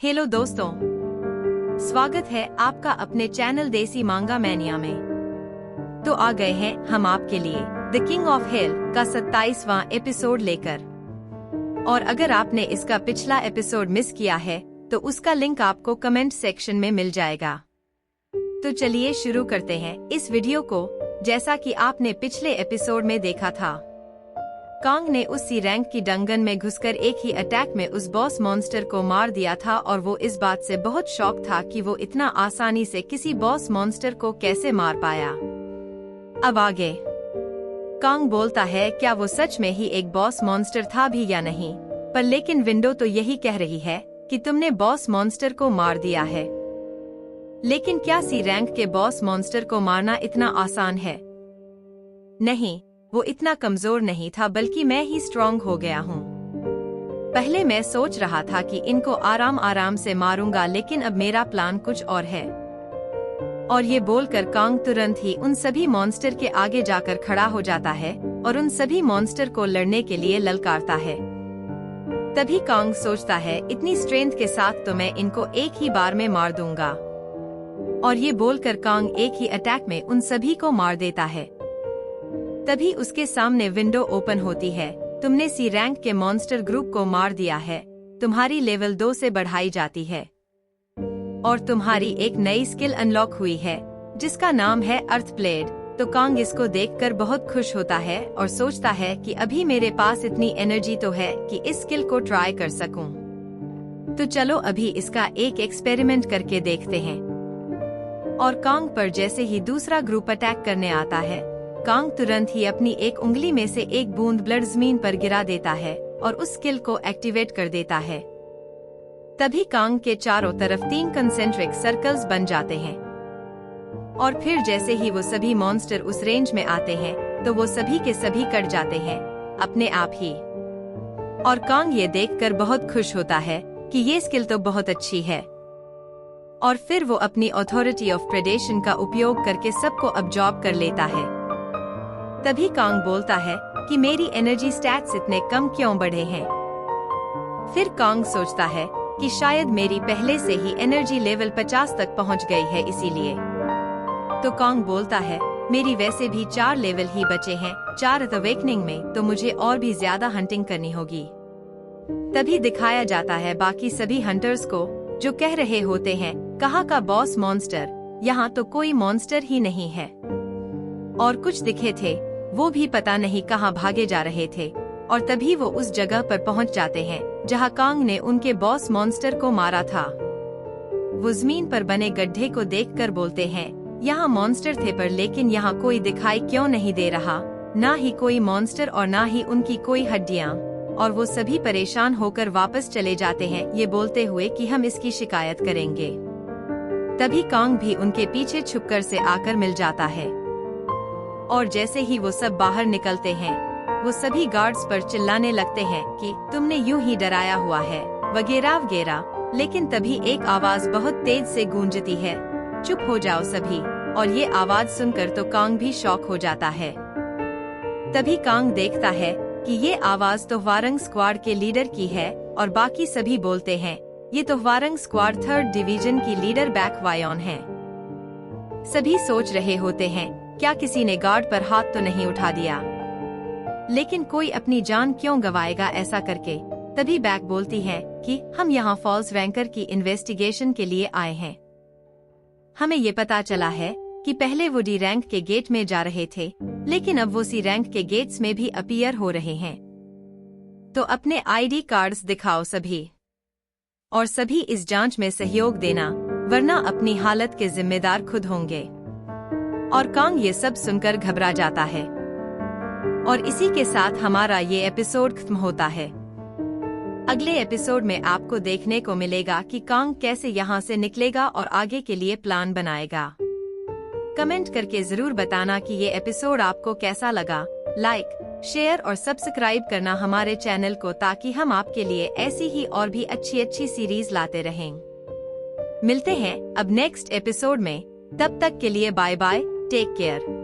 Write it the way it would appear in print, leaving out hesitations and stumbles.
Hello दोस्तों, स्वागत है आपका अपने चैनल देसी मांगा मैनिया में। तो आ गए हैं हम आपके लिए द किंग ऑफ हेल का 27वां एपिसोड लेकर। और अगर आपने इसका पिछला एपिसोड मिस किया है तो उसका लिंक आपको कमेंट सेक्शन में मिल जाएगा। तो चलिए शुरू करते हैं इस वीडियो को। जैसा कि आपने पिछले एपिसोड में देखा था, कांग ने उस सी रैंक की डंगन में घुसकर एक ही अटैक में उस बॉस मॉन्स्टर को मार दिया था और वो इस बात से बहुत शॉक था कि वो इतना आसानी से किसी बॉस मॉन्स्टर को कैसे मार पाया। अब आगे कांग बोलता है क्या वो सच में ही एक बॉस मॉन्स्टर था भी या नहीं, पर लेकिन विंडो तो यही कह रही है कि तुमने बॉस मॉन्स्टर को मार दिया है। लेकिन क्या सी रैंक के बॉस मॉन्स्टर को मारना इतना आसान है? नहीं, वो इतना कमजोर नहीं था, बल्कि मैं ही स्ट्रॉन्ग हो गया हूँ। पहले मैं सोच रहा था कि इनको आराम आराम से मारूंगा, लेकिन अब मेरा प्लान कुछ और है। और ये बोलकर कांग तुरंत ही उन सभी मॉन्स्टर के आगे जाकर खड़ा हो जाता है और उन सभी मॉन्स्टर को लड़ने के लिए ललकारता है। तभी कांग सोचता है इतनी स्ट्रेंथ के साथ तो मैं इनको एक ही बार में मार दूंगा। और ये बोलकर कांग एक ही अटैक में उन सभी को मार देता है। तभी उसके सामने विंडो ओपन होती है। तुमने सी रैंक के मॉन्स्टर ग्रुप को मार दिया है, तुम्हारी लेवल 2 से बढ़ाई जाती है और तुम्हारी एक नई स्किल अनलॉक हुई है जिसका नाम है अर्थ ब्लेड। तो कांग इसको देखकर बहुत खुश होता है और सोचता है कि अभी मेरे पास इतनी एनर्जी तो है कि इस स्किल को ट्राई कर सकूं। तो चलो अभी इसका एक एक्सपेरिमेंट करके देखते हैं। और कांग पर जैसे ही दूसरा ग्रुप अटैक करने आता है, कांग तुरंत ही अपनी एक उंगली में से एक बूंद ब्लड जमीन पर गिरा देता है और उस स्किल को एक्टिवेट कर देता है। तभी कांग के चारों तरफ 3 कंसेंट्रिक सर्कल्स बन जाते हैं। और फिर जैसे ही वो सभी मॉन्स्टर उस रेंज में आते हैं तो वो सभी के सभी कट जाते हैं अपने आप ही। और कांग ये देखकर बहुत खुश होता है कि ये स्किल तो बहुत अच्छी है। और फिर वो अपनी अथॉरिटी ऑफ प्रेडेशन का उपयोग करके सबको अब्जॉर्ब कर लेता है। तभी कांग बोलता है कि मेरी एनर्जी स्टैट्स इतने कम क्यों बढ़े हैं। फिर कांग सोचता है कि शायद मेरी पहले से ही एनर्जी लेवल 50 तक पहुंच गई है, इसीलिए। तो कांग बोलता है मेरी वैसे भी 4 लेवल ही बचे हैं 4 अवेकनिंग में, तो मुझे और भी ज्यादा हंटिंग करनी होगी। तभी दिखाया जाता है बाकी सभी हंटर्स को, जो कह रहे होते हैं कहाँ का बॉस मॉन्स्टर, यहाँ तो कोई मॉन्स्टर ही नहीं है। और कुछ दिखे थे वो भी पता नहीं कहाँ भागे जा रहे थे। और तभी वो उस जगह पर पहुँच जाते हैं जहाँ कांग ने उनके बॉस मॉन्स्टर को मारा था। वो जमीन पर बने गड्ढे को देखकर बोलते हैं यहाँ मॉन्स्टर थे, पर लेकिन यहाँ कोई दिखाई क्यों नहीं दे रहा, ना ही कोई मॉन्स्टर और ना ही उनकी कोई हड्डियाँ। और वो सभी परेशान होकर वापस चले जाते हैं, ये बोलते हुए कि हम इसकी शिकायत करेंगे। तभी कांग भी उनके पीछे छुपकर से आकर मिल जाता है। और जैसे ही वो सब बाहर निकलते हैं, वो सभी गार्ड्स पर चिल्लाने लगते हैं कि तुमने यूं ही डराया हुआ है वगैरह वगैरह। लेकिन तभी एक आवाज बहुत तेज से गूंजती है, चुप हो जाओ सभी। और ये आवाज सुनकर तो कांग भी शॉक हो जाता है। तभी कांग देखता है कि ये आवाज तो वारंग स्क्वाड के लीडर की है और बाकी सभी बोलते हैं ये तो वारंग स्क्वाड 3rd डिवीजन की लीडर बैक वायोन है। सभी सोच रहे होते हैं क्या किसी ने गार्ड पर हाथ तो नहीं उठा दिया, लेकिन कोई अपनी जान क्यों गवाएगा ऐसा करके। तभी बैक बोलती है कि हम यहाँ फॉल्स रैंकर की इन्वेस्टिगेशन के लिए आए हैं। हमें ये पता चला है कि पहले वो डी रैंक के गेट में जा रहे थे, लेकिन अब वो सी रैंक के गेट्स में भी अपीयर हो रहे हैं। तो अपने आईडी कार्ड्स दिखाओ सभी, और सभी इस जांच में सहयोग देना, वरना अपनी हालत के जिम्मेदार खुद होंगे। और कांग ये सब सुनकर घबरा जाता है। और इसी के साथ हमारा ये एपिसोड खत्म होता है। अगले एपिसोड में आपको देखने को मिलेगा कि कांग कैसे यहाँ से निकलेगा और आगे के लिए प्लान बनाएगा। कमेंट करके जरूर बताना कि ये एपिसोड आपको कैसा लगा। लाइक, शेयर और सब्सक्राइब करना हमारे चैनल को, ताकि हम आपके लिए ऐसी ही और भी अच्छी अच्छी सीरीज लाते रहें। मिलते हैं अब नेक्स्ट एपिसोड में, तब तक के लिए बाय बाय, टेक केयर।